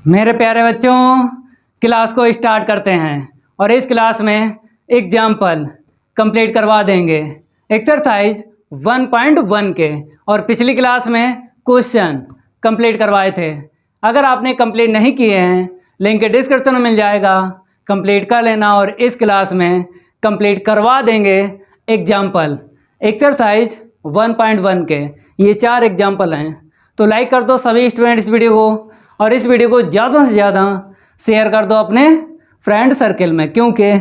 मेरे प्यारे बच्चों, क्लास को स्टार्ट करते हैं और इस क्लास में एग्जाम्पल कंप्लीट करवा देंगे एक्सरसाइज 1.1 के। और पिछली क्लास में क्वेश्चन कंप्लीट करवाए थे। अगर आपने कंप्लीट नहीं किए हैं, लिंक डिस्क्रिप्शन में मिल जाएगा, कंप्लीट कर लेना। और इस क्लास में कंप्लीट करवा देंगे एग्जाम्पल एक्सरसाइज 1.1 के। ये 4 एग्जाम्पल हैं, तो लाइक कर दो सभी स्टूडेंट इस वीडियो को, और इस वीडियो को ज़्यादा से ज़्यादा शेयर कर दो अपने फ्रेंड सर्कल में, क्योंकि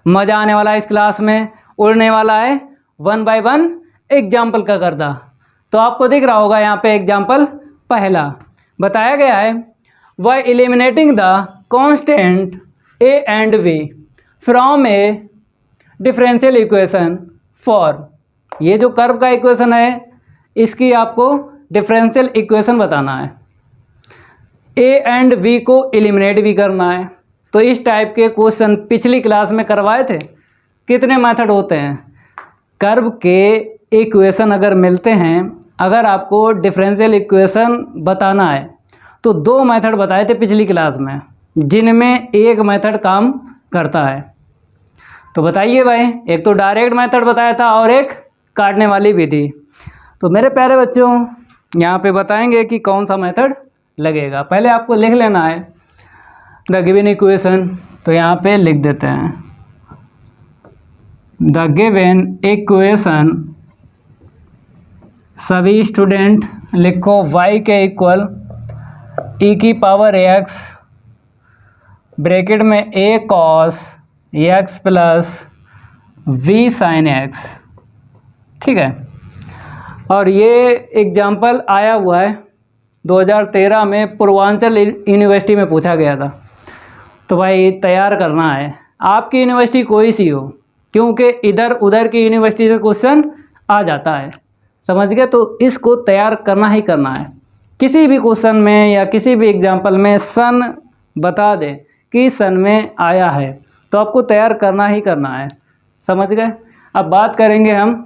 मज़ा आने वाला है। इस क्लास में उड़ने वाला है 1 बाय 1 एग्जाम्पल का गर्दा। तो आपको दिख रहा होगा यहाँ पे एग्जाम्पल पहला बताया गया है, by eliminating the constant A and B from a differential equation for. ये जो कर्व का इक्वेशन है, इसकी आपको डिफरेंशियल इक्वेशन बताना है, ए एंड बी को एलिमिनेट भी करना है। तो इस टाइप के क्वेश्चन पिछली क्लास में करवाए थे। कितने मेथड होते हैं कर्व के इक्वेशन अगर मिलते हैं, अगर आपको डिफरेंशियल इक्वेशन बताना है तो 2 मेथड बताए थे पिछली क्लास में, जिनमें एक मेथड काम करता है। तो बताइए भाई, एक तो डायरेक्ट मेथड बताया था और एक काटने वाली विधि। तो मेरे प्यारे बच्चों, यहाँ पे बताएंगे कि कौन सा मेथड लगेगा। पहले आपको लिख लेना है द गिवन इक्वेशन, तो यहाँ पे लिख देते हैं द गिवन इक्वेशन। सभी स्टूडेंट लिखो y के इक्वल e की पावर x ब्रैकेट में a cos x plus v sin x। ठीक है, और ये एग्जाम्पल आया हुआ है 2013 में पूर्वांचल यूनिवर्सिटी में पूछा गया था। तो भाई तैयार करना है, आपकी यूनिवर्सिटी कोई सी हो, क्योंकि इधर उधर की यूनिवर्सिटी से क्वेश्चन आ जाता है, समझ गए। तो इसको तैयार करना ही करना है। किसी भी क्वेश्चन में या किसी भी एग्जाम्पल में सन बता दें कि सन में आया है, तो आपको तैयार करना ही करना है, समझ गए। अब बात करेंगे हम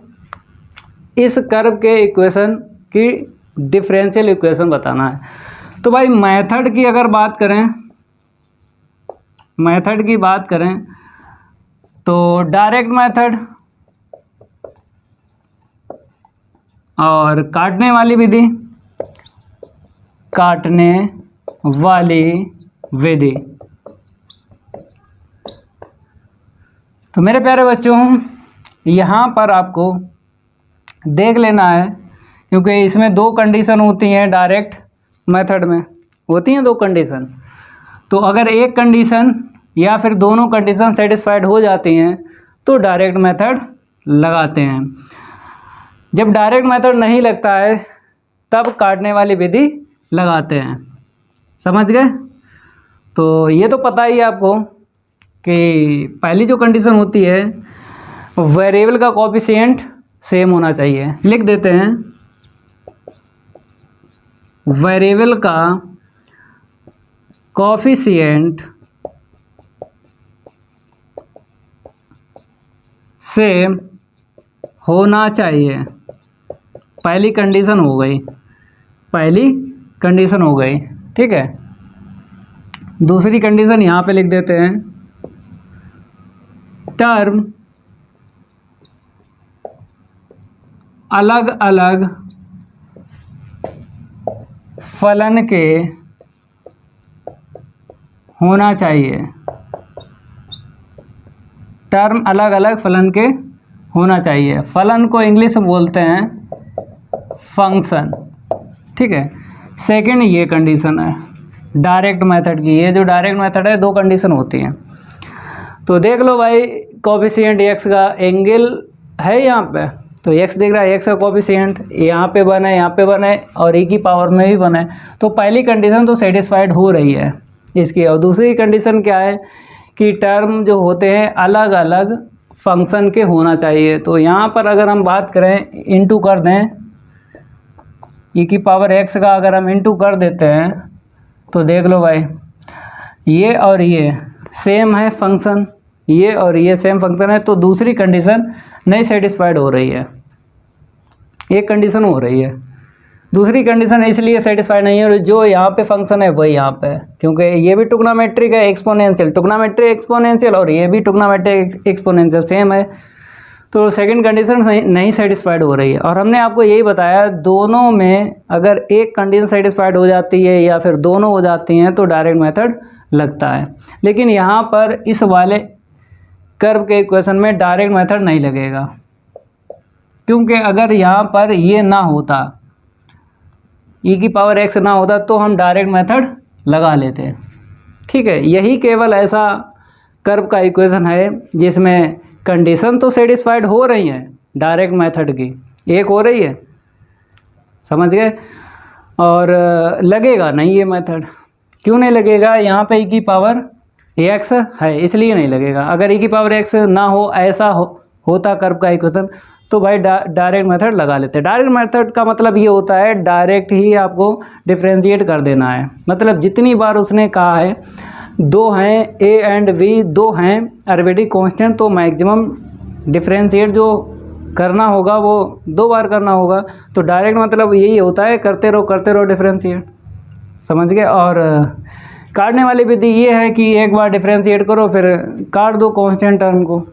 इस कर्व के इक्वेशन की डिफरेंशियल इक्वेशन बताना है। तो भाई मेथड की अगर बात करें, मेथड की बात करें तो डायरेक्ट मेथड और काटने वाली विधि, काटने वाली विधि। तो मेरे प्यारे बच्चों, यहाँ पर आपको देख लेना है, क्योंकि इसमें 2 कंडीशन होती हैं। डायरेक्ट मेथड में होती हैं 2 कंडीशन। तो अगर एक कंडीशन या फिर दोनों कंडीशन सेटिस्फाइड हो जाती हैं तो डायरेक्ट मेथड लगाते हैं। जब डायरेक्ट मेथड नहीं लगता है तब काटने वाली विधि लगाते हैं, समझ गए। तो ये तो पता ही है आपको कि पहली जो कंडीशन होती है, वेरिएबल का कोएफिशिएंट सेम होना चाहिए। लिख देते हैं वेरिएबल का कोएफिशिएंट सेम होना चाहिए। पहली कंडीशन हो गई, पहली कंडीशन हो गई, ठीक है। दूसरी कंडीशन यहाँ पे लिख देते हैं, टर्म अलग अलग फलन के होना चाहिए। टर्म अलग अलग फलन के होना चाहिए। फलन को इंग्लिश में बोलते हैं फंक्शन, ठीक है। सेकंड ये कंडीशन है डायरेक्ट मेथड की। ये जो डायरेक्ट मेथड है 2 कंडीशन होती हैं। तो देख लो भाई, कोएफिशिएंट x का एंगल है यहाँ पे, तो x दिख रहा है, x का कोएफिशिएंट यहाँ पे बना है, यहाँ पे बना है, और e की पावर में भी बना है। तो पहली कंडीशन तो सेटिस्फाइड हो रही है इसकी। और दूसरी कंडीशन क्या है कि टर्म जो होते हैं अलग अलग फंक्शन के होना चाहिए। तो यहाँ पर अगर हम बात करें, इंटू कर दें, e की पावर x का अगर हम इंटू कर देते हैं तो देख लो भाई, ये और ये सेम है फंक्शन, ये और ये सेम फंक्शन है। तो दूसरी कंडीशन नहीं सेटिस्फाइड हो रही है, एक कंडीशन हो रही है। दूसरी कंडीशन इसलिए सेटिस्फाइड नहीं है और जो यहाँ पे फंक्शन है वही यहाँ पे है, क्योंकि ये भी ट्रिग्नोमेट्रिक है, एक्सपोनेंशियल ट्रिग्नोमेट्रिक एक्सपोनेंशियल, और ये भी ट्रिग्नोमेट्रिक एक्सपोनेंशियल सेम है। तो सेकंड कंडीशन नहीं सेटिस्फाइड हो रही है। और हमने आपको यही बताया दोनों में अगर एक कंडीशन सेटिस्फाइड हो जाती है या फिर दोनों हो जाती हैं तो डायरेक्ट मेथड लगता है। लेकिन यहाँ पर इस वाले कर्व के इक्वेशन में डायरेक्ट मेथड नहीं लगेगा, क्योंकि अगर यहाँ पर ये ना होता, e की पावर x ना होता तो हम डायरेक्ट मेथड लगा लेते। ठीक है, यही केवल ऐसा कर्व का इक्वेशन है जिसमें कंडीशन तो सेटिस्फाइड हो रही हैं डायरेक्ट मेथड की, एक हो रही है, समझ गए, और लगेगा नहीं ये मेथड। क्यों नहीं लगेगा? यहाँ पे e की पावर x है इसलिए नहीं लगेगा। अगर e की पावर x ना हो, ऐसा होता कर्व का इक्वेशन, तो भाई डायरेक्ट मेथड लगा लेते हैं। डायरेक्ट मेथड का मतलब ये होता है डायरेक्ट ही आपको डिफ्रेंशिएट कर देना है। मतलब जितनी बार उसने कहा है दो हैं a एंड b, दो हैं आर्बिट्रेरी कांस्टेंट, तो मैक्सिमम डिफ्रेंशिएट जो करना होगा वो 2 बार करना होगा। तो डायरेक्ट मतलब यही होता है करते रहो डिफ्रेंशिएट, समझ गए। और काटने वाली विधि ये है कि एक बार डिफ्रेंशिएट करो फिर काट दो कांस्टेंट टर्म को,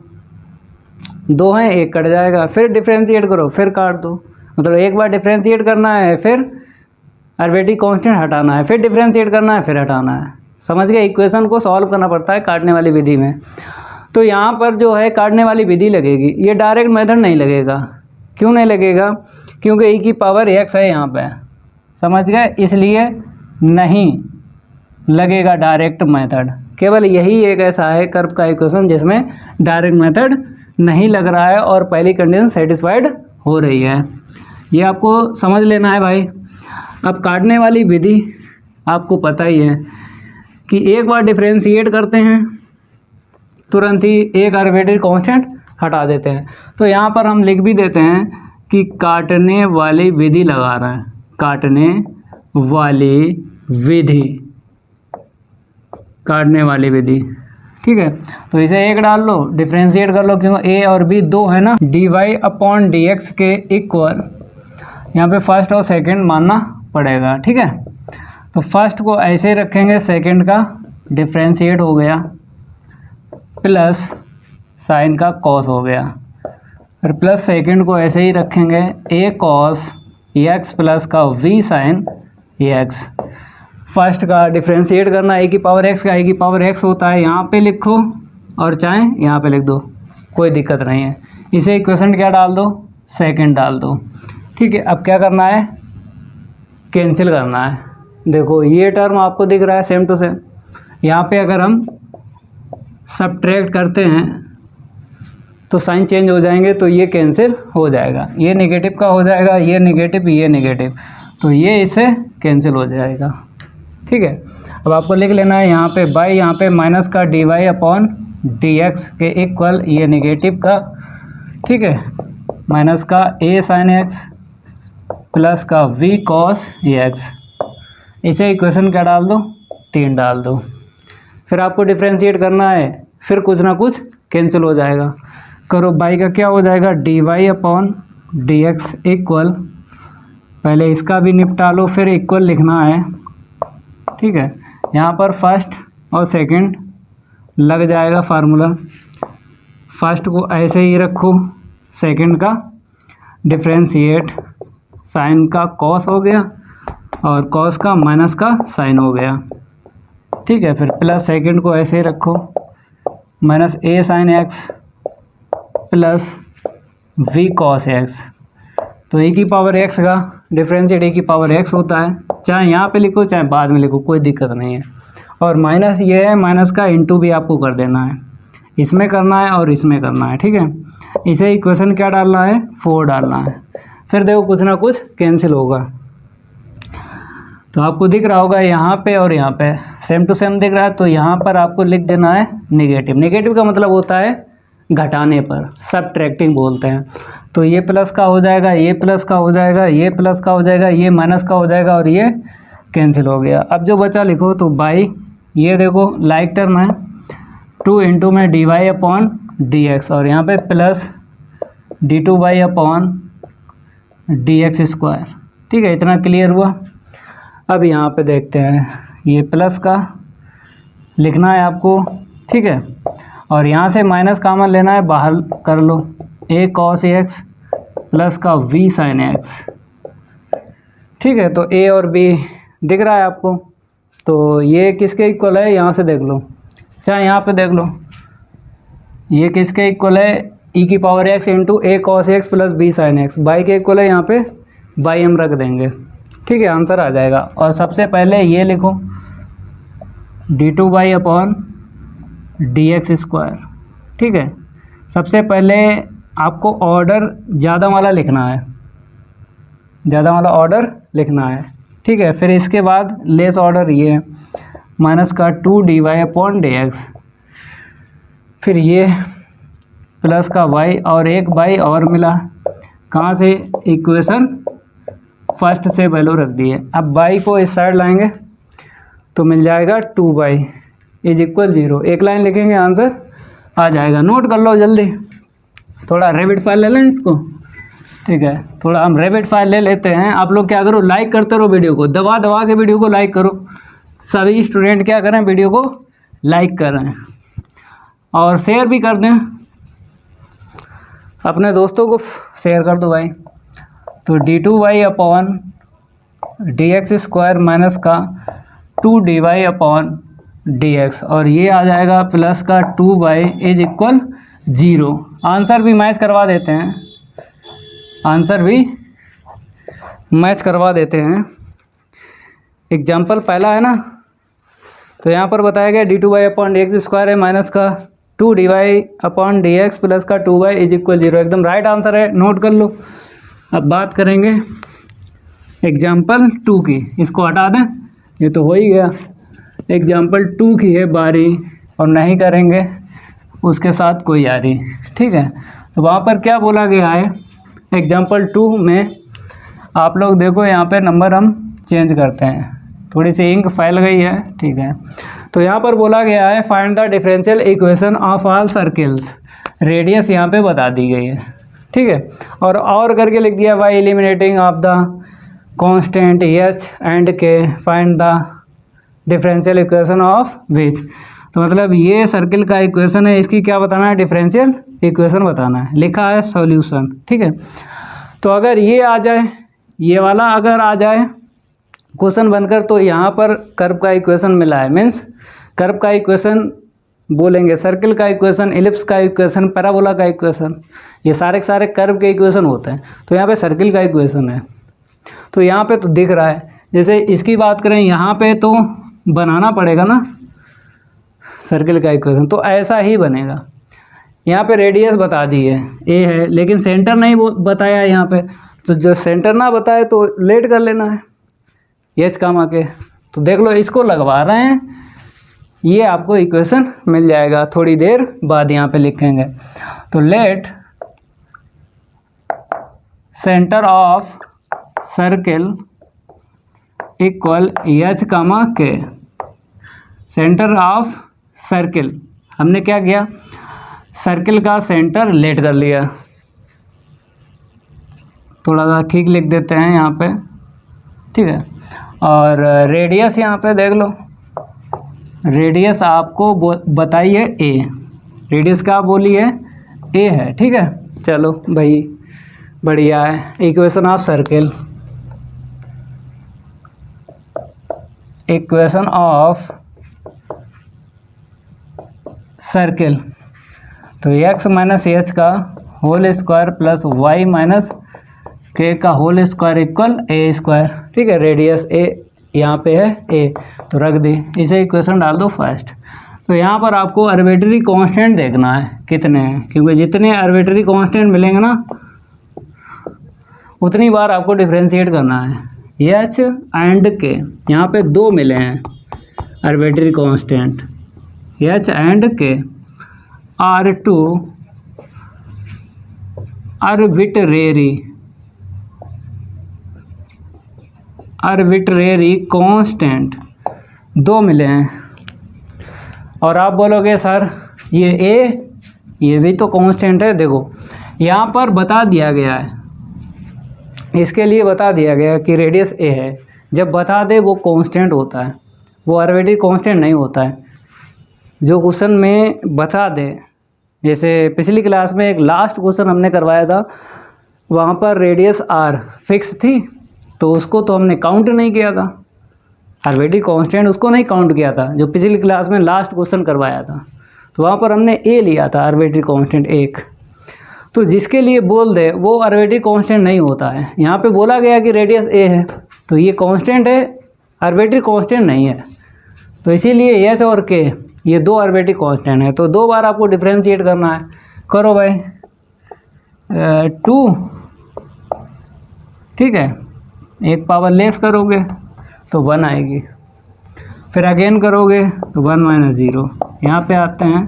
2 हैं 1 कट जाएगा, फिर डिफ्रेंशिएट करो फिर काट दो। मतलब एक बार डिफ्रेंशिएट करना है, फिर आर्बिट्रेरी कांस्टेंट हटाना है, फिर डिफ्रेंशिएट करना है, फिर हटाना है, समझ गए। इक्वेशन को सॉल्व करना पड़ता है काटने वाली विधि में। तो यहाँ पर जो है काटने वाली विधि लगेगी, ये डायरेक्ट मेथड नहीं लगेगा। क्यों नहीं लगेगा? क्योंकि e की पावर x है यहाँ पे, समझ गए, इसलिए नहीं लगेगा डायरेक्ट मेथड। केवल यही एक ऐसा है कर्व का इक्वेशन जिसमें डायरेक्ट मेथड नहीं लग रहा है और पहली कंडीशन सेटिस्फाइड हो रही है। ये आपको समझ लेना है भाई। अब काटने वाली विधि आपको पता ही है कि एक बार डिफ्रेंशिएट करते हैं तुरंत ही एक आर्बिट्रेरी कांस्टेंट हटा देते हैं। तो यहाँ पर हम लिख भी देते हैं कि काटने वाली विधि लगा रहा है, काटने वाली विधि, काटने वाली विधि, ठीक है। तो इसे 1 डाल लो, डिफ्रेंशिएट कर लो, क्योंकि a और b 2 है ना, dy/dx के इक्वल यहाँ पे फर्स्ट और सेकंड मानना पड़ेगा, ठीक है। तो फर्स्ट को ऐसे रखेंगे, सेकंड का डिफ्रेंशिएट हो गया, प्लस साइन का कॉस हो गया, फिर प्लस सेकंड को ऐसे ही रखेंगे, a cos x प्लस का v साइन x। फर्स्ट का डिफ्रेंशिएट करना a की पावर x का, a की पावर x होता है, यहाँ पे लिखो और चाहे यहाँ पे लिख दो, कोई दिक्कत नहीं है। इसे इक्वेशन क्या डाल दो, सेकंड डाल दो, ठीक है। अब क्या करना है, कैंसिल करना है। देखो ये टर्म आपको दिख रहा है सेम टू सेम। यहाँ पे अगर हम सब्ट्रैक्ट करते हैं तो साइन चेंज हो जाएंगे, तो ये कैंसिल हो जाएगा, ये नेगेटिव का हो जाएगा, ये नेगेटिव, ये नेगेटिव, तो ये इससे कैंसिल हो जाएगा, ठीक है। अब आपको लिख लेना है यहाँ पे बाई, यहाँ पे माइनस का dy/dx के इक्वल ये नेगेटिव का, ठीक है, माइनस का a sin x प्लस का v cos x। इसे इक्वेशन क्या डाल दो, 3 डाल दो। फिर आपको डिफ्रेंशिएट करना है, फिर कुछ ना कुछ कैंसिल हो जाएगा। करो, बाई का क्या हो जाएगा, dy/dx इक्वल, पहले इसका भी निपटा लो, फिर इक्वल लिखना है, ठीक है। यहाँ पर फर्स्ट और सेकंड लग जाएगा फार्मूला, फर्स्ट को ऐसे ही रखो, सेकंड का डिफ्रेंशिएट, साइन का कॉस हो गया और कॉस का माइनस का साइन हो गया, ठीक है। फिर प्लस सेकंड को ऐसे ही रखो, minus a sin x plus v cos x। तो e की पावर x का डिफ्रेंशिएट e की पावर x होता है, चाहे यहाँ पे लिखो चाहे बाद में लिखो, कोई दिक्कत नहीं है। और माइनस ये है, माइनस का इंटू भी आपको कर देना है, इसमें करना है और इसमें करना है, ठीक है। इसे इक्वेशन क्या डालना है, 4 डालना है। फिर देखो कुछ ना कुछ कैंसिल होगा, तो आपको दिख रहा होगा यहाँ पे और यहाँ पे सेम टू सेम दिख रहा है, तो यहाँ पर आपको लिख देना है नेगेटिव। नेगेटिव का मतलब होता है घटाने पर, सबट्रैक्टिंग बोलते हैं। तो ये प्लस का हो जाएगा, ये प्लस का हो जाएगा, ये प्लस का हो जाएगा, ये माइनस का हो जाएगा और ये कैंसिल हो गया। अब जो बचा लिखो, तो बाई, ये देखो लाइक टर्म है, 2 इंटू में dy/dx और यहाँ पे प्लस d2/dx स्क्वायर, ठीक है, इतना क्लियर हुआ। अब यहाँ पे देखते हैं, ये प्लस का लिखना है आपको, ठीक है, और यहाँ से माइनस कॉमन लेना है, बाहर कर लो, a cos x प्लस का v sin x, ठीक है। तो a और b दिख रहा है आपको, तो ये किसके इक्वल है, यहाँ से देख लो, चाहे यहाँ पे देख लो, ये किसके इक्वल है, e की power x into a cos x plus b sin x, by के इक्वल है, यहाँ पे बाई हम रख देंगे, ठीक है, आंसर आ जाएगा। और सबसे पहले ये लिखो d2 अपॉन dx स्क्वायर, ठीक है। सबसे पहले आपको ऑर्डर ज़्यादा वाला लिखना है, ज़्यादा वाला ऑर्डर लिखना है, ठीक है। फिर इसके बाद लेस ऑर्डर ये है, माइनस का 2dy अपॉन dx, फिर ये प्लस का y और एक y और मिला, कहाँ से, इक्वेशन फर्स्ट से वैल्यू रख दी है। अब y को इस साइड लाएंगे तो मिल जाएगा 2y इज इक्वल 0, एक लाइन लिखेंगे, आंसर आ जाएगा। नोट कर लो जल्दी, थोड़ा रैपिड फायर ले लें इसको, ठीक है, थोड़ा हम रैपिड फायर ले लेते हैं। आप लोग क्या करो, लाइक करते रहो वीडियो को, दबा दबा के वीडियो को लाइक करो, सभी स्टूडेंट क्या करें, वीडियो को लाइक करें और शेयर भी कर दें, अपने दोस्तों को शेयर कर दो भाई। तो d2y upon dx square minus का 2dy अपॉन dx, और ये आ जाएगा प्लस का 2y इज इक्वल 0। आंसर भी मैच करवा देते हैं, आंसर भी मैच करवा देते हैं। एग्जाम्पल पहला है ना, तो यहाँ पर बताया गया d2y अपॉन dx स्क्वायर है माइनस का 2dy अपॉन dx प्लस का 2y इज इक्वल 0, एकदम राइट आंसर है, नोट कर लो। अब बात करेंगे एग्जाम्पल 2 की, इसको हटा दें, ये तो हो ही गया। एग्जाम्पल 2 की है बारी, और नहीं करेंगे उसके साथ कोई यारी, ठीक है। तो वहाँ पर क्या बोला गया है एग्जाम्पल 2 में, आप लोग देखो यहाँ पे नंबर हम चेंज करते हैं, थोड़ी सी इंक फैल गई है, ठीक है। तो यहाँ पर बोला गया है find the differential equation of all circles, radius यहाँ पे बता दी गई है, ठीक है, और करके लिख दिया bye eliminating of the constant h and k find the differential equation of which. तो मतलब ये सर्किल का इक्वेशन है, इसकी क्या बताना है, डिफरेंशियल इक्वेशन बताना है, लिखा है सॉल्यूशन, ठीक है। तो अगर ये आ जाए, ये वाला अगर आ जाए क्वेश्चन बनकर, तो यहाँ पर कर्व का इक्वेशन मिला है, मीन्स कर्व का इक्वेशन बोलेंगे, सर्किल का इक्वेशन, एलिप्स का इक्वेशन, पैराबोला का इक्वेशन, ये सारे के सारे कर्व के इक्वेशन होते हैं। तो यहाँ पे सर्किल का इक्वेशन है, तो यहाँ पे तो दिख रहा है। जैसे इसकी बात करें, यहाँ पे तो बनाना पड़ेगा ना सर्किल का इक्वेशन, तो ऐसा ही बनेगा। यहाँ पे रेडियस बता दी है ए है, लेकिन सेंटर नहीं बताया यहाँ पे, तो जो सेंटर ना बताए तो लेट कर लेना है एच काम आके। तो देख लो, इसको लगवा रहे हैं, ये आपको इक्वेशन मिल जाएगा, थोड़ी देर बाद यहाँ पे लिखेंगे। तो let centre of circle equal H comma K, centre of circle, हमने क्या किया, सर्किल का सेंटर लेट कर लिया, थोड़ा सा ठीक लिख देते हैं यहाँ पे, ठीक है। और रेडियस यहाँ पे देख लो, रेडियस आपको बताइए ए, रेडियस का बोली है ए है, ठीक है। चलो भाई बढ़िया है। Equation of circle, equation of circle, तो x माइनस एच का whole square plus y minus K का होल स्क्वायर इक्वल ए स्क्वायर, ठीक है। रेडियस ए यहाँ पे है ए, तो रख दी, इसे इक्वेशन डाल दो फर्स्ट। तो यहाँ पर आपको आर्बिट्रेरी कांस्टेंट देखना है कितने हैं, क्योंकि जितने आर्बिट्रेरी कांस्टेंट मिलेंगे ना उतनी बार आपको डिफ्रेंशिएट करना है। एच एंड के, यहाँ पे दो मिले हैं आर्बिट्रेरी कांस्टेंट, एच एंड के आर टू आर्बिट्रेरी कांस्टेंट दो मिले हैं। और आप बोलोगे सर ये ए, ये भी तो कांस्टेंट है। देखो यहाँ पर बता दिया गया है इसके लिए बता दिया गया कि रेडियस ए है। जब बता दे वो कांस्टेंट होता है, वो आर्बिट्री कांस्टेंट नहीं होता है। जो क्वेश्चन में बता दे, जैसे पिछली क्लास में एक लास्ट क्वेश्चन हमने करवाया था, वहाँ पर रेडियस आर फिक्स थी, तो उसको तो हमने काउंट नहीं किया था, आर्बिट्री कांस्टेंट उसको नहीं काउंट किया था। जो पिछली क्लास में लास्ट क्वेश्चन करवाया था, तो वहाँ पर हमने ए लिया था आर्बिट्री कांस्टेंट एक। तो जिसके लिए बोल दे वो आर्बिट्री कांस्टेंट नहीं होता है। यहाँ पे बोला गया कि रेडियस ए है, तो ये कांस्टेंट है, आर्बिट्री कांस्टेंट नहीं है। तो इसीलिए एच और के ये दो आर्बिट्री कांस्टेंट है। तो दो बार आपको डिफ्रेंशिएट करना है। करो भाई, 2, ठीक है, एक पावर लेस करोगे तो 1 आएगी, फिर अगेन करोगे तो 1 माइनस 0। यहाँ पे आते हैं,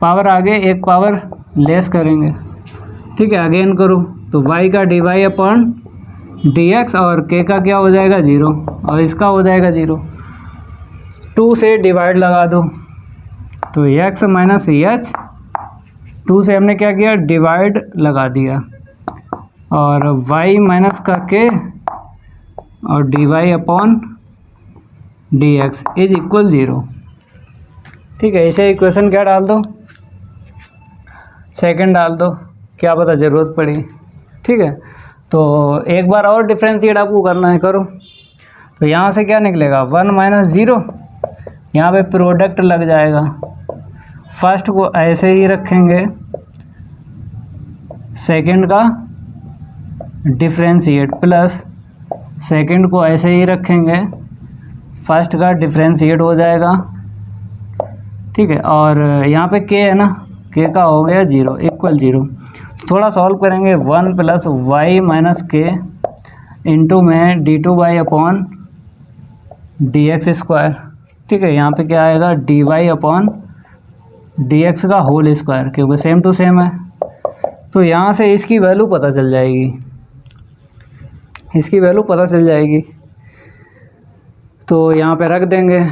पावर आगे एक पावर लेस करेंगे, ठीक है, अगेन करो तो y का dy अपॉन dx और k का क्या हो जाएगा 0 और इसका हो जाएगा 0। 2 से डिवाइड लगा दो तो x माइनस एच, 2 से हमने क्या किया डिवाइड लगा दिया, और y माइनस का k और dy upon dx is equal 0। ठीक है, इसे इक्वेशन क्या डाल दो, सेकंड डाल दो, क्या पता ज़रूरत पड़ी। ठीक है, तो एक बार और डिफ्रेंशिएट आपको करना है, करो। तो यहाँ से क्या निकलेगा 1 माइनस 0, यहाँ पे प्रोडक्ट लग जाएगा। फर्स्ट को ऐसे ही रखेंगे, सेकंड का डिफ्रेंशिएट प्लस सेकंड को ऐसे ही रखेंगे, फर्स्ट का डिफ्रेंशिएट हो जाएगा। ठीक है, और यहाँ पे के है ना, के का हो गया 0 इक्वल 0। थोड़ा सॉल्व करेंगे, 1 प्लस वाई माइनस के इंटू में d2y अपॉन dx स्क्वायर। ठीक है, यहाँ पे क्या आएगा dy अपॉन dx का होल स्क्वायर, क्योंकि सेम टू सेम है। तो यहाँ से इसकी वैल्यू पता चल जाएगी, इसकी वैल्यू पता चल जाएगी। तो यहाँ पे रख देंगे,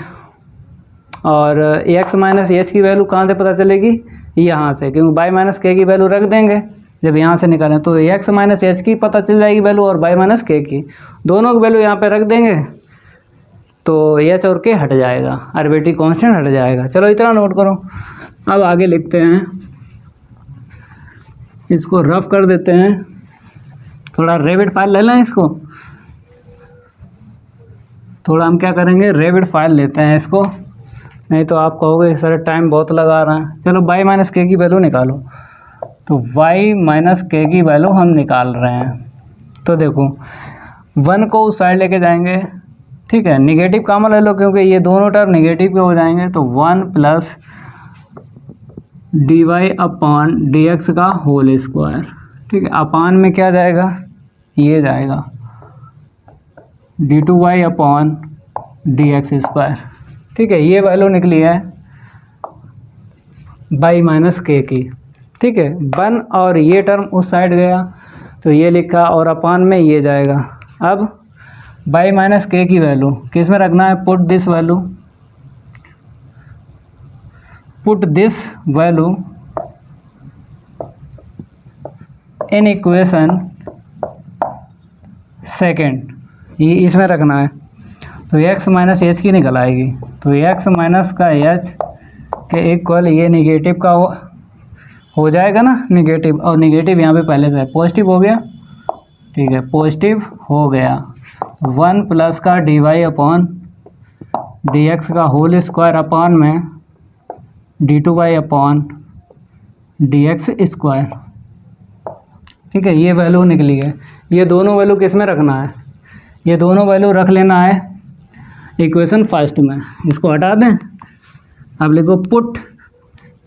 और x माइनस एच की वैल्यू कहाँ से पता चलेगी, यहाँ से, क्योंकि y माइनस के की वैल्यू रख देंगे जब यहाँ से निकालें, तो x माइनस एच की पता चल जाएगी वैल्यू, और y माइनस के की, दोनों की वैल्यू यहाँ पे रख देंगे, तो h और k हट जाएगा, आर्बिट्री कांस्टेंट हट जाएगा। चलो इतना नोट करो। अब आगे लिखते हैं, इसको रफ कर देते हैं, थोड़ा रेविड फाइल ले लें इसको, थोड़ा हम क्या करेंगे रेविड फाइल लेते हैं इसको, नहीं तो आप कहोगे सर टाइम बहुत लगा रहा है। चलो y माइनस के की वैल्यू निकालो, तो y माइनस के की वैल्यू हम निकाल रहे हैं। तो देखो 1 को उस साइड लेके जाएंगे, ठीक है, निगेटिव कॉमन ले लो क्योंकि ये दोनों टर्म निगेटिव के हो जाएंगे, तो 1 plus D Y upon D X का होल स्क्वायर। ठीक है, अपान में क्या जाएगा, ये जाएगा d2y upon D x square. ठीक है, ये वैल्यू निकली है y माइनस के की। ठीक है, 1 और ये टर्म उस साइड गया तो ये लिखा, और अपान में ये जाएगा। अब y माइनस के की वैल्यू किस में रखना है, put this value, put this value in equation second, ये इसमें रखना है। तो x माइनस एच की निकल आएगी, तो x माइनस का एच के इक्वल, ये निगेटिव का हो जाएगा ना, निगेटिव, और निगेटिव यहाँ पे पहले से है, पॉजिटिव हो गया। ठीक है, पॉजिटिव हो गया, 1 प्लस का D Y upon D X का होल स्क्वायर अपॉन में d2y upon D x square. ठीक है, ये वैल्यू निकली है। ये दोनों वैल्यू किस में रखना है, ये दोनों वैल्यू रख लेना है इक्वेशन फर्स्ट में, इसको हटा दें। अब लिखो put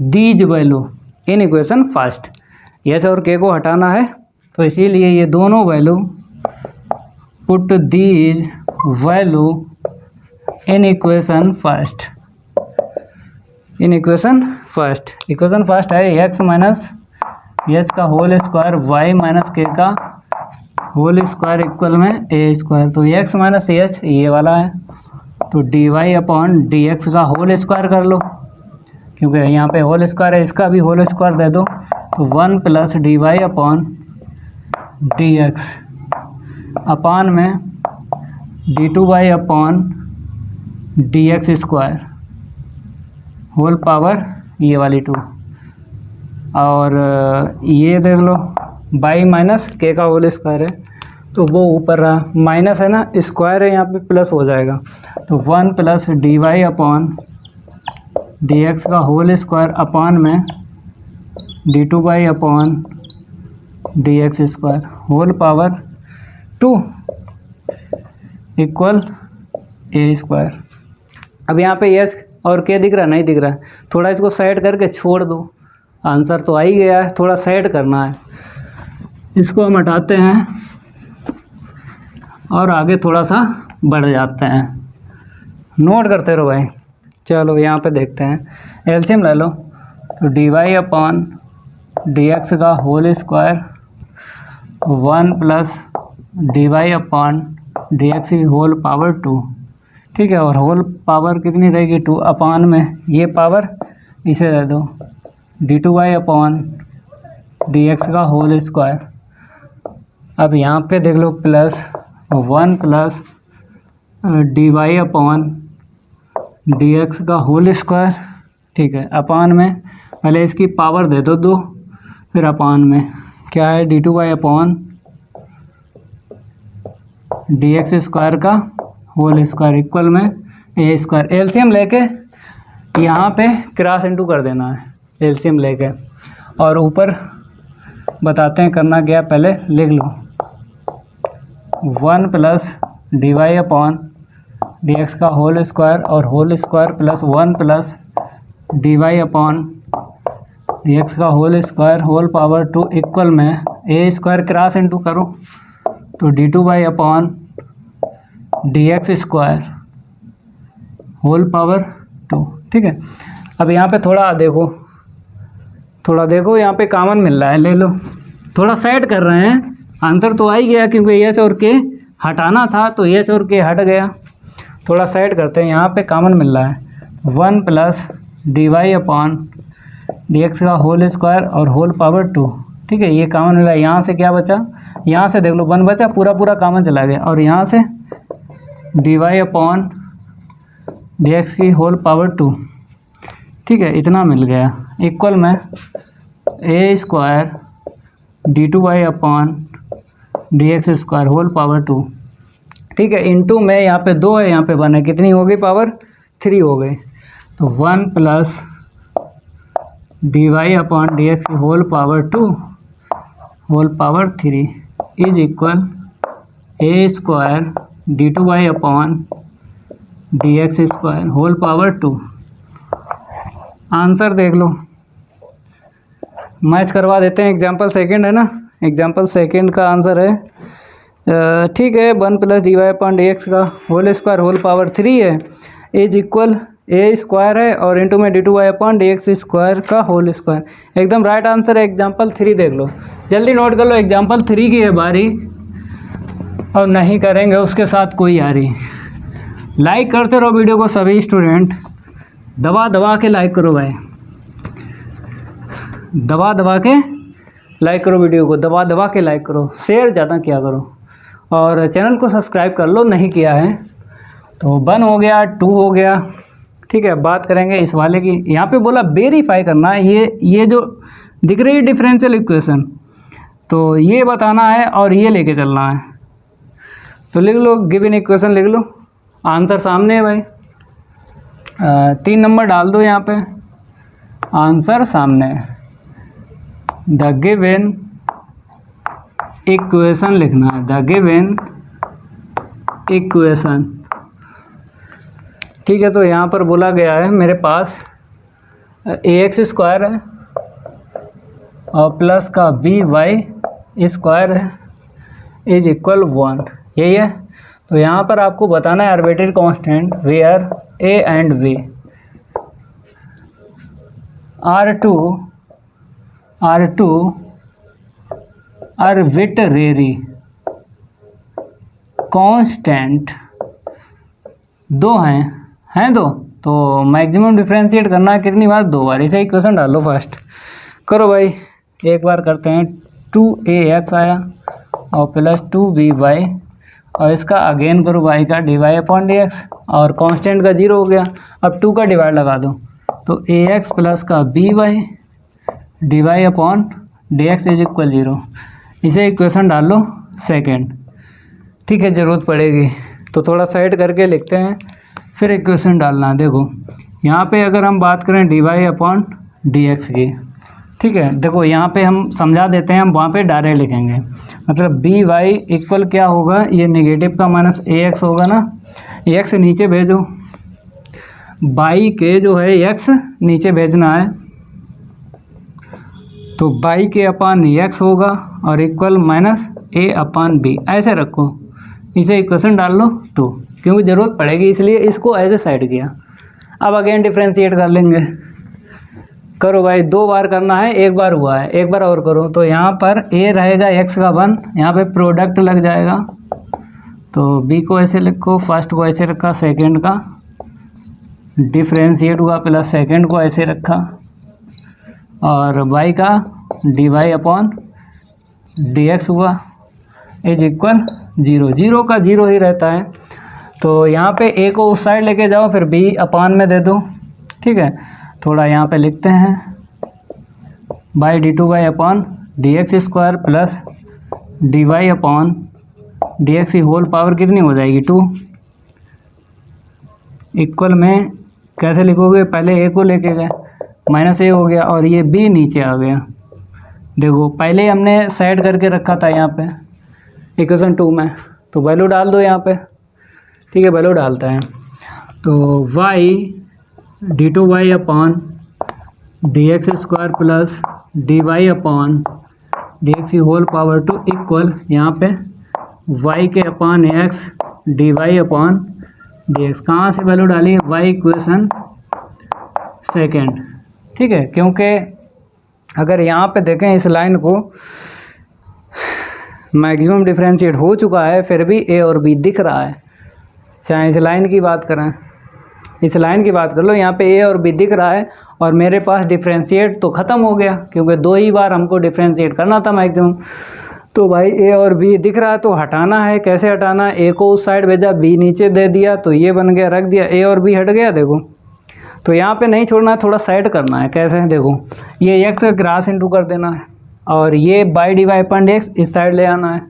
these value in equation first, H और के को हटाना है, तो इसीलिए ये दोनों वैल्यू put these value in equation first, in equation first. Equation first है x माइनस एच का whole square y minus K का होल स्क्वायर इक्वल में a स्क्वायर। तो x माइनस एच ये वाला है, तो D Y upon D X का होल स्क्वायर कर लो, क्योंकि यहाँ पे होल स्क्वायर है, इसका भी होल स्क्वायर दे दो, तो 1 plus D Y upon D X upon में d2y upon dx square whole power ये वाली 2, और ये देख लो बाई माइनस के का होल स्क्वायर है तो वो ऊपर रहा, माइनस है ना, स्क्वायर है यहाँ पे प्लस हो जाएगा, तो 1 plus D Y upon D X का होल स्क्वायर अपान में d2y upon D x square whole power 2 equal ए स्क्वायर। अब यहाँ पे एस और के दिख रहा नहीं दिख रहा है, थोड़ा इसको सेट करके छोड़ दो, आंसर तो आ ही गया है, थोड़ा सेट करना है। इसको हम हटाते हैं और आगे थोड़ा सा बढ़ जाते हैं, नोट करते रहो भाई। चलो यहाँ पे देखते हैं, एलसीएम ले लो, तो D Y upon D X का whole square 1 plus D Y upon D x की होल पावर 2, ठीक है, और होल पावर कितनी रहेगी 2, अपान में ये पावर इसे दे दो d2y अपॉन डी एक्स का होल स्क्वायर। अब यहाँ पे देख लो plus 1 plus D Y upon D X का होल स्क्वायर, ठीक है, अपान में पहले इसकी पावर दे दो 2, फिर अपान में क्या है d2y upon D x square का होल स्क्वायर इक्वल में ए स्क्वायर। एलसीएम लेके यहाँ पे क्रॉस इनटू कर देना है, एलसीएम लेके, और ऊपर बताते हैं करना क्या, पहले लिख लो 1 plus D Y upon D X का होल स्क्वायर और whole square plus 1 plus D Y upon D X का whole square whole power 2 equal में ए स्क्वायर क्रॉस इनटू करो तो d2y upon D x square whole power 2, ठीक है। अब यहाँ पे थोड़ा देखो यहाँ पे कॉमन मिल रहा है, ले लो, थोड़ा सेट कर रहे हैं, आंसर तो आ ही गया क्योंकि एच और के हटाना था तो एच और के हट गया, थोड़ा सेट करते हैं। यहाँ पे कॉमन मिल रहा है 1 plus D Y upon D X का होल स्क्वायर और होल पावर 2, ठीक है, ये कॉमन मिला। यहाँ से क्या बचा, यहाँ से देख लो 1 बचा, पूरा कॉमन चला गया, और यहाँ से D Y upon D x की होल पावर 2, ठीक है, इतना मिल गया इक्वल में A square d2y upon D x square whole power 2, ठीक है, इनटू में यहाँ पे 2 है, यहाँ पे 1 है, कितनी हो गई पावर 3 हो गई, तो 1 plus D Y upon D x की whole power 2 whole power 3 is equal A square d2y upon D x square whole power 2। Answer देख लो, मैच करवा देते हैं। एग्जाम्पल सेकंड है ना, एग्जाम्पल सेकंड का आंसर है, ठीक है, 1 plus D Y upon D X का होल स्क्वायर होल पावर 3 है, इज इक्वल ए स्क्वायर है और इनटू में d2y upon D x square का होल स्क्वायर, एकदम राइट आंसर है। एग्जाम्पल 3 देख लो, जल्दी नोट कर लो, एग्जाम्पल 3 की है बारी, और नहीं करेंगे उसके साथ कोई यारी। लाइक करते रहो वीडियो को सभी स्टूडेंट, दबा के लाइक करो भाई, दबा के लाइक करो वीडियो को, दबा के लाइक करो, शेयर ज़्यादा किया करो, और चैनल को सब्सक्राइब कर लो नहीं किया है तो 1 हो गया 2 हो गया, ठीक है। बात करेंगे इस वाले की, यहाँ पे बोला वेरीफाई करना है, ये जो दिख रही है डिफरेंशियल इक्वेशन, तो ये बताना है और ये लेके चलना है, तो लिख लो गिवन इक्वेशन, लिख लो, आंसर सामने है भाई, 3 नंबर डाल दो यहाँ पे, आंसर सामने है। द गिवन इक्वेशन लिखना है, द गिवन इक्वेशन, ठीक है। तो यहाँ पर बोला गया है मेरे पास ए एक्स स्क्वायर है और प्लस का बी वाई स्क्वायर है इज इक्वल 1, यही है। तो यहाँ पर आपको बताना है arbitrary constant where A and B are two arbitrary constant, 2 हैं 2, तो मैक्सिमम डिफरेंशिएट करना है कितनी बार, 2 बार। इसे इक्वेशन डालो फर्स्ट, करो भाई, एक बार करते हैं, 2ax आया और प्लस 2by और इसका अगेन करो y का dy/dx और कांस्टेंट का 0 हो गया। अब 2 का डिवाइड लगा दो तो ax प्लस का by dy/dx इज इक्वल 0। इसे इक्वेशन डाल लो सेकेंड, ठीक है, ज़रूरत पड़ेगी तो थोड़ा साइड करके लिखते हैं फिर इक्वेशन डालना। देखो यहाँ पे अगर हम बात करें dy/dx की, ठीक है, देखो यहाँ पे हम समझा देते हैं, हम वहाँ पे डायरेक्ट लिखेंगे। मतलब by इक्वल क्या होगा, ये नेगेटिव का माइनस ax होगा ना, x नीचे भेजो, y के जो है x नीचे भेजना है तो y के अपान x होगा और इक्वल माइनस a/b ऐसे रखो। इसे इक्वेशन डाल लो 2 क्योंकि ज़रूरत पड़ेगी इसलिए इसको ऐसे साइड किया। अब अगेन डिफ्रेंशिएट कर लेंगे। करो भाई, 2 बार करना है, एक बार हुआ है, एक बार और करो। तो यहाँ पर a रहेगा x का 1, यहाँ पे प्रोडक्ट लग जाएगा तो b को ऐसे लिखो, फर्स्ट को ऐसे रखा, सेकंड का डिफ्रेंशिएट हुआ प्लस सेकंड को ऐसे रखा और y का dy/dx हुआ इज इक्वल 0। 0 का 0 ही रहता है तो यहाँ पे a को उस साइड लेके जाओ फिर b अपान में दे दो, ठीक है। थोड़ा यहाँ पे लिखते हैं by d2/dx square plus dy/dx की होल पावर कितनी हो जाएगी 2। इक्वल में कैसे लिखोगे, पहले a को लेके गए माइनस a हो गया और ये b नीचे आ गया। देखो पहले हमने सेट करके रखा था यहाँ पे इक्वेशन 2 में, तो वैल्यू डाल दो यहाँ पे, ठीक है, वैल्यू डालता है तो y d2/dx square plus dy/dx की होल पावर 2 इक्वल यहाँ पे y के अपान x dy/dx। कहाँ से वैल्यू डाली, y इक्वेशन सेकेंड, ठीक है। क्योंकि अगर यहाँ पे देखें इस लाइन को मैक्सिमम डिफरेंशिएट हो चुका है फिर भी a और b दिख रहा है, चाहे इस लाइन की बात करें, इस लाइन की बात कर लो, यहाँ पे a और b दिख रहा है और मेरे पास डिफरेंशिएट तो ख़त्म हो गया क्योंकि 2 ही बार हमको डिफरेंशिएट करना था मैक्सिमम। तो भाई a और b दिख रहा है तो हटाना है। कैसे हटाना है, a को उस साइड भेजा, b नीचे दे दिया तो ये बन गया, रख दिया, a और b हट गया। देखो तो यहाँ पे नहीं छोड़ना है, थोड़ा साइड करना है। कैसे, देखो ये x का क्रॉस इंटू कर देना है और ये बाई dy/dx इस साइड ले आना है,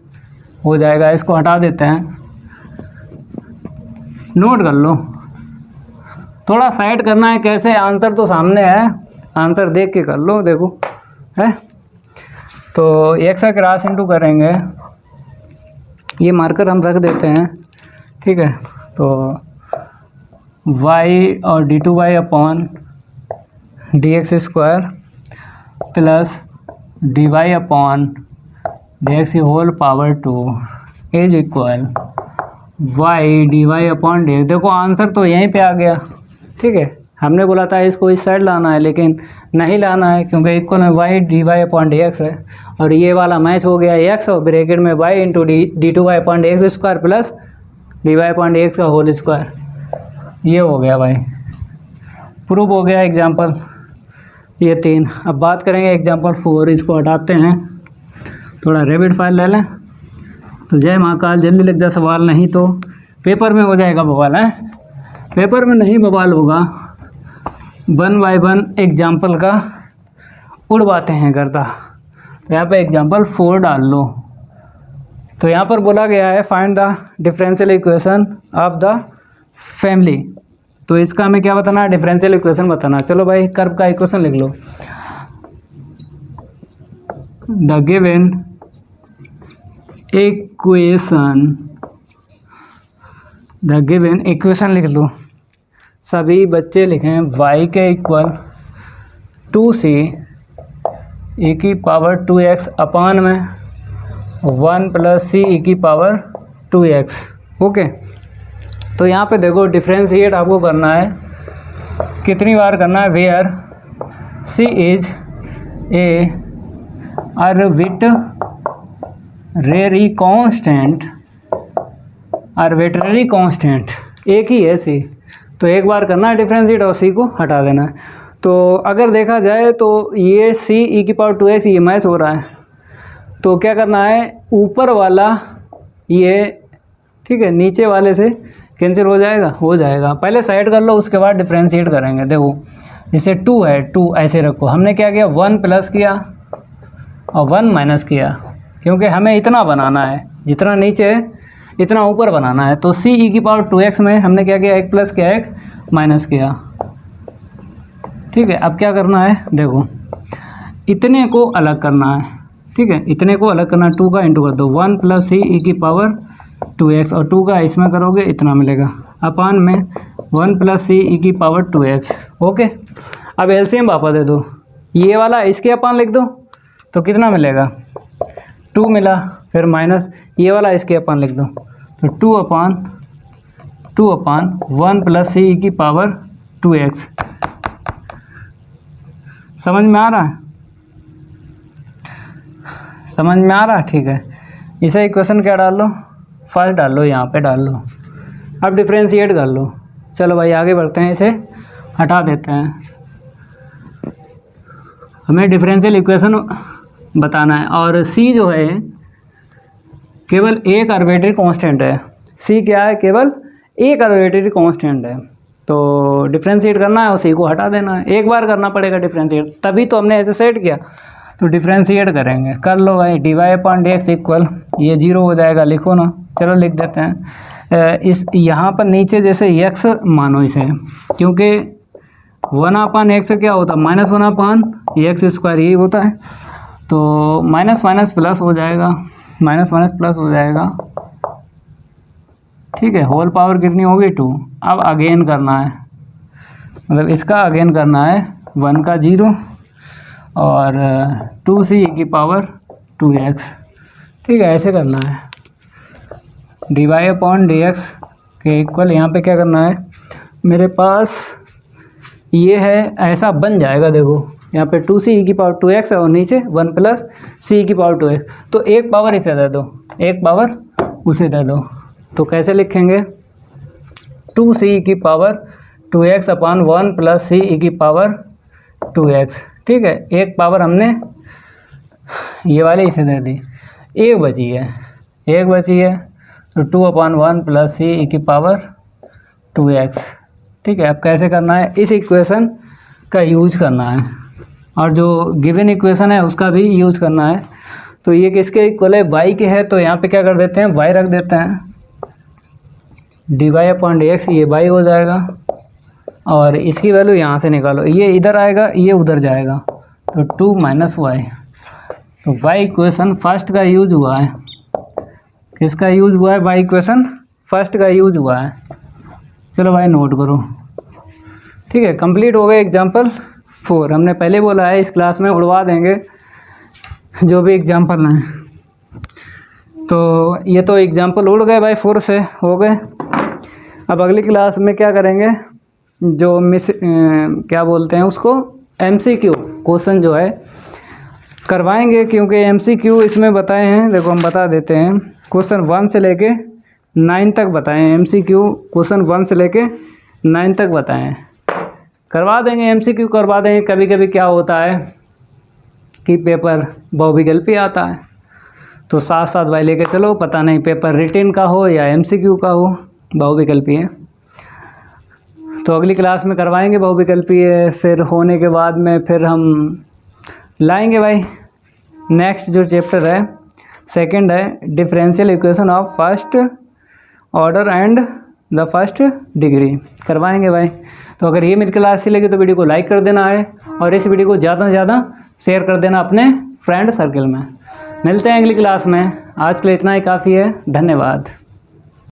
हो जाएगा। इसको हटा देते हैं, नोट कर लो, थोड़ा साइड करना है। कैसे, आंसर तो सामने है, आंसर देख के कर लो। देखो है तो x का क्रॉस इंटू करेंगे, ये मार्कर हम रख देते हैं, ठीक है। तो y और d2y/dx स्क्वायर प्लस dy/dx की whole power 2 is equal y dy/dx। देखो आंसर तो यहीं पे आ गया, ठीक है। हमने बोला था इसको इस साइड लाना है लेकिन नहीं लाना है क्योंकि इक्वल में y dy/dx है और ये वाला मैच हो गया x और ब्रैकेट में y into d2y/dx square plus dy/dx का होल स्क्वायर। ये हो गया भाई, प्रूफ हो गया एग्जाम्पल ये 3। अब बात करेंगे एग्जाम्पल 4, इसको हटाते हैं, थोड़ा रैपिड फायर ले लें। तो जय महाकाल, जल्दी लग जा सवाल, नहीं तो पेपर में हो जाएगा बवाल है। पेपर में नहीं बवाल होगा, 1 बाय 1 एग्जाम्पल का उड़वाते हैं करता। तो यहाँ पे एग्जाम्पल 4 डाल लो। तो यहाँ पर बोला गया है find the differential equation of the family. तो इसका हमें क्या बताना है, डिफरेंशियल इक्वेशन बताना। चलो भाई कर्व का इक्वेशन लिख लो। द गिवन इक्वेशन लिख लो। सभी बच्चे लिखें y के इक्वल 2c e की पावर 2x अपान में 1 प्लस c e की पावर 2x। ओके, तो यहाँ पे देखो डिफ्रेंशिएट आपको करना है, कितनी बार करना है, where c is a arbitrary constant, एक ही है c, तो एक बार करना है डिफ्रेंशिएट और c को हटा देना है। तो अगर देखा जाए तो ये c e की पावर 2x ये मैच हो रहा है, तो क्या करना है, ऊपर वाला ये ठीक है नीचे वाले से कैंसिल हो जाएगा। पहले साइड कर लो, उसके बाद डिफ्रेंशिएट करेंगे। देखो जैसे 2 है, 2 ऐसे रखो, हमने क्या किया 1 प्लस किया और 1 माइनस किया, क्योंकि हमें इतना बनाना है, जितना नीचे है इतना ऊपर बनाना है। तो सी ई की पावर 2x में हमने क्या किया, एक प्लस किया एक माइनस किया। ठीक है, अब क्या करना है, देखो इतने को अलग करना है। ठीक है, इतने को अलग करना, 2 का इंटू कर दो, 1 प्लस सी ई की पावर 2x और 2 का इसमें करोगे इतना मिलेगा, अपान में 1 प्लस सी ई की पावर 2x। ओके, अब एलसीएम वापस दे दो, ये वाला इसके अपान लिख दो तो कितना मिलेगा 2 मिला, फिर माइनस ये वाला इसके अपान लिख दो तो 2 अपान 1 प्लस सी ई की पावर 2x। समझ में आ रहा है? समझ में आ रहा? ठीक है, इसे इक्वेशन क्या डाल लो, फर्स्ट डाल लो, यहाँ पे डाल लो, अब डिफ्रेंशिएट कर लो। चलो भाई आगे बढ़ते हैं, इसे हटा देते हैं। हमें डिफरेंशियल इक्वेशन बताना है और सी जो है केवल एक आर्बिट्रेरी कांस्टेंट है। सी क्या है, केवल एक आर्बिट्रेरी कांस्टेंट है। तो डिफ्रेंशिएट करना है, उसी को हटा देना है, एक बार करना पड़ेगा डिफ्रेंशिएट, तभी तो हमने ऐसे सेट किया। तो डिफ्रेंशिएट करेंगे, कर लो भाई, dy/dx इक्वल, ये 0 हो जाएगा, लिखो ना, चलो लिख देते हैं। इस यहाँ पर नीचे जैसे x मानो इसे, क्योंकि 1/x क्या होता है, -1/x² यही होता है। तो माइनस माइनस प्लस हो जाएगा, माइनस माइनस प्लस हो जाएगा। ठीक है, होल पावर कितनी होगी 2। अब अगेन करना है, मतलब इसका अगेन करना है, 1 का 0 और 2c e की पावर 2x। ठीक है, ऐसे करना है, dy/dx के इक्वल, यहाँ पे क्या करना है, मेरे पास ये है, ऐसा बन जाएगा। देखो यहाँ पे 2c e की पावर 2x है और नीचे 1 प्लस c की पावर 2x। तो एक पावर इसे दे दो, एक पावर उसे दे दो, तो कैसे लिखेंगे, 2c e की पावर 2x अपान 1 प्लस c e की पावर 2x। ठीक है, एक पावर हमने ये वाले इसे दे दी, एक बची है, तो 2/1 प्लस सी ई की पावर 2x। ठीक है, अब कैसे करना है, इस इक्वेशन का यूज करना है और जो गिवन इक्वेशन है उसका भी यूज करना है। तो ये किसके इक्वल है, y के है, तो यहाँ पे क्या कर देते हैं, y रख देते हैं, dy/dx ये y हो जाएगा और इसकी वैल्यू यहाँ से निकालो, ये इधर आएगा, ये उधर जाएगा, तो 2 - y। तो y इक्वेशन फर्स्ट का यूज हुआ है, किसका यूज हुआ है, y इक्वेशन फर्स्ट का यूज हुआ है। चलो भाई नोट करो। ठीक है, कंप्लीट हो गए एग्जाम्पल 4। हमने पहले बोला है इस क्लास में उड़वा देंगे जो भी एग्जाम्पल हैं। तो ये तो एग्जाम्पल उड़ गए भाई, 4 से हो गए। अब अगली क्लास में क्या करेंगे, जो क्या बोलते हैं उसको, MCQ क्वेश्चन जो है करवाएंगे, क्योंकि MCQ इसमें बताए हैं। देखो हम बता देते हैं, क्वेश्चन 1 से लेके 9 तक बताए हैं। MCQ क्वेश्चन 1 से लेके 9 तक बताए हैं, करवा देंगे, MCQ करवा देंगे। कभी कभी क्या होता है कि पेपर बहुविकल्पी आता है, तो साथ साथ भाई लेके चलो, पता नहीं पेपर रिटन का हो या MCQ का हो, बहुविकल्पी है। तो अगली क्लास में करवाएंगे बहुविकल्पी है, फिर होने के बाद में फिर हम लाएंगे भाई नेक्स्ट जो चैप्टर है, सेकंड है differential equation of first order and the first degree, करवाएंगे भाई। तो अगर ये मेरी क्लास अच्छी लगी तो वीडियो को लाइक कर देना है और इस वीडियो को ज़्यादा से ज़्यादा शेयर कर देना अपने फ्रेंड सर्कल में। मिलते हैं अगली क्लास में, आज के लिए इतना ही काफ़ी है, धन्यवाद।